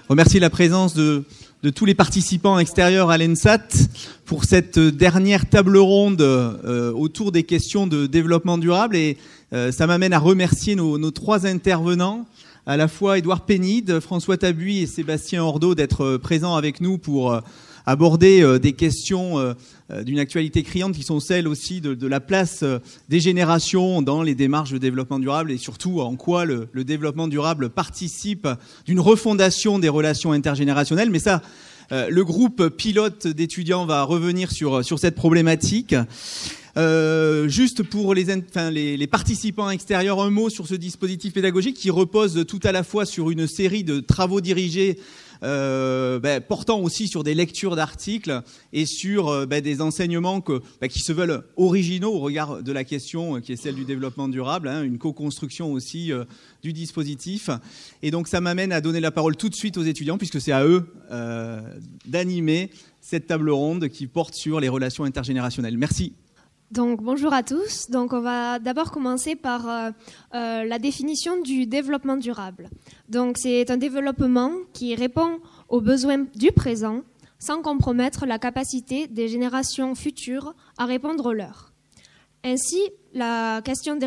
Remercier la présence de tous les participants extérieurs à l'ENSAT pour cette dernière table ronde autour des questions de développement durable. Et ça m'amène à remercier nos trois intervenants, à la fois Édouard Pénide, François Tabuy et Sébastien Ordeau, d'être présents avec nous pour aborder des questions d'une actualité criante qui sont celles aussi de la place des générations dans les démarches de développement durable et surtout en quoi le développement durable participe d'une refondation des relations intergénérationnelles. Mais ça, le groupe pilote d'étudiants va revenir sur cette problématique. Juste pour les participants extérieurs, un mot sur ce dispositif pédagogique qui repose tout à la fois sur une série de travaux dirigés portant aussi sur des lectures d'articles et sur des enseignements qui se veulent originaux au regard de la question qui est celle du développement durable, une co-construction aussi du dispositif. Et donc ça m'amène à donner la parole tout de suite aux étudiants puisque c'est à eux d'animer cette table ronde qui porte sur les relations intergénérationnelles. Merci. Donc bonjour à tous. Donc on va d'abord commencer par la définition du développement durable. Donc c'est un développement qui répond aux besoins du présent sans compromettre la capacité des générations futures à répondre aux leurs. Ainsi, la question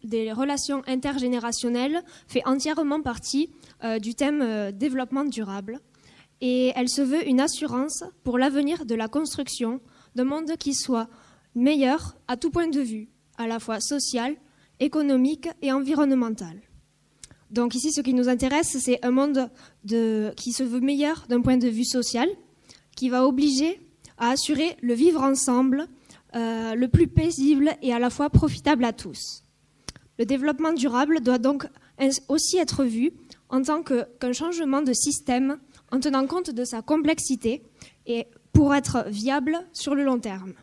des relations intergénérationnelles fait entièrement partie du thème développement durable et elle se veut une assurance pour l'avenir de la construction d'un monde qui soit meilleur à tout point de vue, à la fois social, économique et environnemental. Donc ici, ce qui nous intéresse, c'est un monde qui se veut meilleur d'un point de vue social, qui va obliger à assurer le vivre ensemble le plus paisible et à la fois profitable à tous. Le développement durable doit donc aussi être vu en tant qu'un changement de système en tenant compte de sa complexité et pour être viable sur le long terme.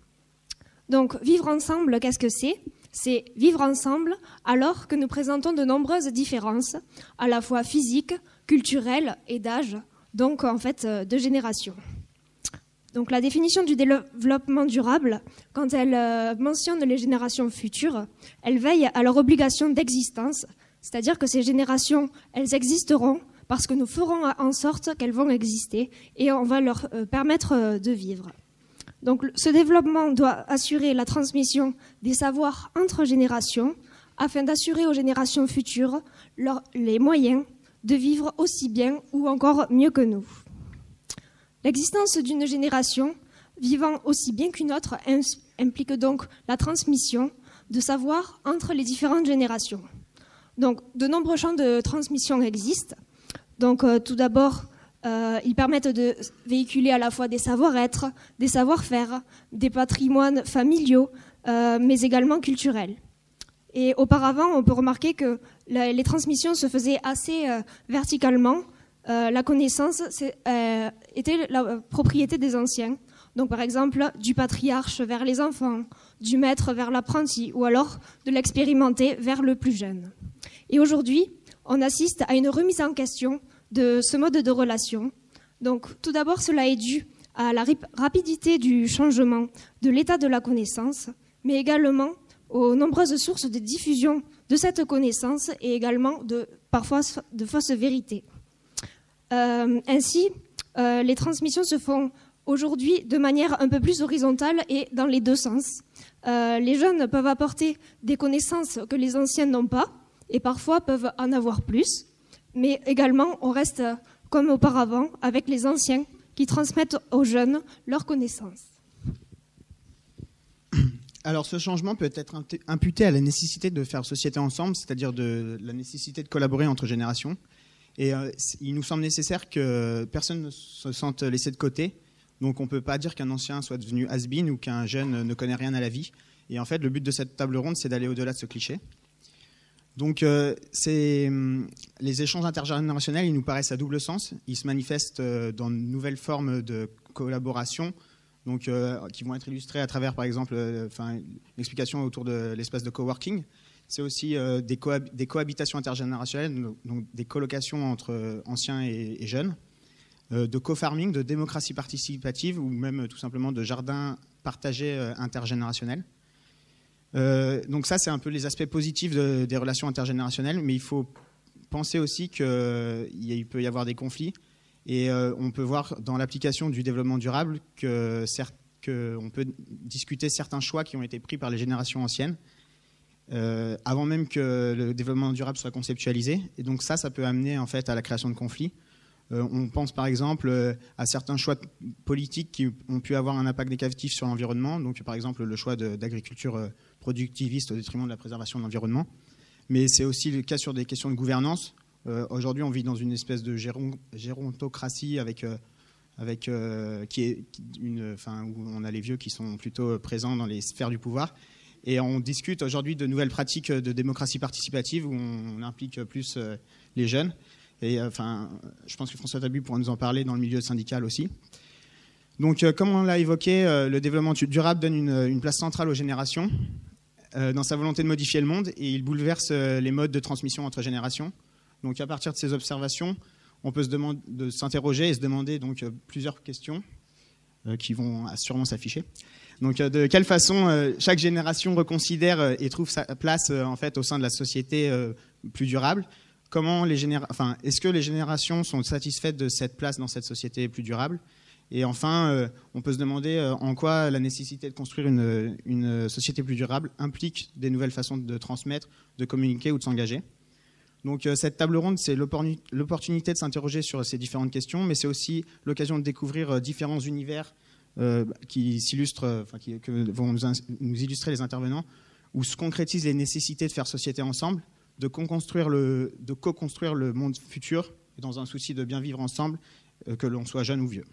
Donc, vivre ensemble, qu'est-ce que c'est ? C'est vivre ensemble alors que nous présentons de nombreuses différences, à la fois physiques, culturelles et d'âge, donc en fait de génération. Donc, la définition du développement durable, quand elle mentionne les générations futures, elle veille à leur obligation d'existence, c'est-à-dire que ces générations, elles existeront parce que nous ferons en sorte qu'elles vont exister et on va leur permettre de vivre. Donc, ce développement doit assurer la transmission des savoirs entre générations afin d'assurer aux générations futures les moyens de vivre aussi bien ou encore mieux que nous. L'existence d'une génération vivant aussi bien qu'une autre implique donc la transmission de savoirs entre les différentes générations. Donc, de nombreux champs de transmission existent. Donc, tout d'abord, ils permettent de véhiculer à la fois des savoir-être, des savoir-faire, des patrimoines familiaux, mais également culturels. Et auparavant, on peut remarquer que les transmissions se faisaient assez verticalement. La connaissance était la propriété des anciens. Donc, par exemple, du patriarche vers les enfants, du maître vers l'apprenti, ou alors de l'expérimenté vers le plus jeune. Et aujourd'hui, on assiste à une remise en question de ce mode de relation. Donc, tout d'abord, cela est dû à la rapidité du changement de l'état de la connaissance, mais également aux nombreuses sources de diffusion de cette connaissance et également parfois de fausses vérités. Ainsi, les transmissions se font aujourd'hui de manière un peu plus horizontale et dans les deux sens. Les jeunes peuvent apporter des connaissances que les anciens n'ont pas et parfois peuvent en avoir plus. Mais également, on reste comme auparavant avec les anciens qui transmettent aux jeunes leurs connaissances. Alors ce changement peut être imputé à la nécessité de faire société ensemble, c'est-à-dire de la nécessité de collaborer entre générations. Et il nous semble nécessaire que personne ne se sente laissé de côté. Donc on ne peut pas dire qu'un ancien soit devenu has-been ou qu'un jeune ne connaît rien à la vie. Et en fait, le but de cette table ronde, c'est d'aller au-delà de ce cliché. Donc, les échanges intergénérationnels, ils nous paraissent à double sens. Ils se manifestent dans de nouvelles formes de collaboration, donc, qui vont être illustrées à travers, par exemple, l'explication autour de l'espace de coworking. C'est aussi des cohabitations intergénérationnelles, donc des colocations entre anciens et jeunes. de co-farming, de démocratie participative ou même tout simplement de jardin partagé intergénérationnel. Donc ça, c'est un peu les aspects positifs des relations intergénérationnelles, mais il faut penser aussi qu'il peut y avoir des conflits. Et on peut voir dans l'application du développement durable qu'on peut discuter certains choix qui ont été pris par les générations anciennes avant même que le développement durable soit conceptualisé. Et donc ça peut amener en fait à la création de conflits. On pense par exemple à certains choix politiques qui ont pu avoir un impact négatif sur l'environnement. Donc par exemple le choix d'agriculture productiviste au détriment de la préservation de l'environnement. Mais c'est aussi le cas sur des questions de gouvernance. Aujourd'hui, on vit dans une espèce de gérontocratie où on a les vieux qui sont plutôt présents dans les sphères du pouvoir. Et on discute aujourd'hui de nouvelles pratiques de démocratie participative où on implique plus les jeunes. Et je pense que François Tabu pourra nous en parler dans le milieu syndical aussi. Donc, comme on l'a évoqué, le développement durable donne une place centrale aux générations dans sa volonté de modifier le monde et il bouleverse les modes de transmission entre générations. Donc, à partir de ces observations, on peut s'interroger et se demander donc plusieurs questions qui vont sûrement s'afficher. Donc, de quelle façon chaque génération reconsidère et trouve sa place en fait au sein de la société plus durable? Est-ce que les générations sont satisfaites de cette place dans cette société plus durable? Et enfin, on peut se demander en quoi la nécessité de construire une société plus durable implique des nouvelles façons de transmettre, de communiquer ou de s'engager. Donc cette table ronde, c'est l'opportunité de s'interroger sur ces différentes questions, mais c'est aussi l'occasion de découvrir différents univers qui s'illustrent, que vont nous illustrer les intervenants, où se concrétisent les nécessités de faire société ensemble, de co-construire le monde futur, dans un souci de bien vivre ensemble, que l'on soit jeune ou vieux.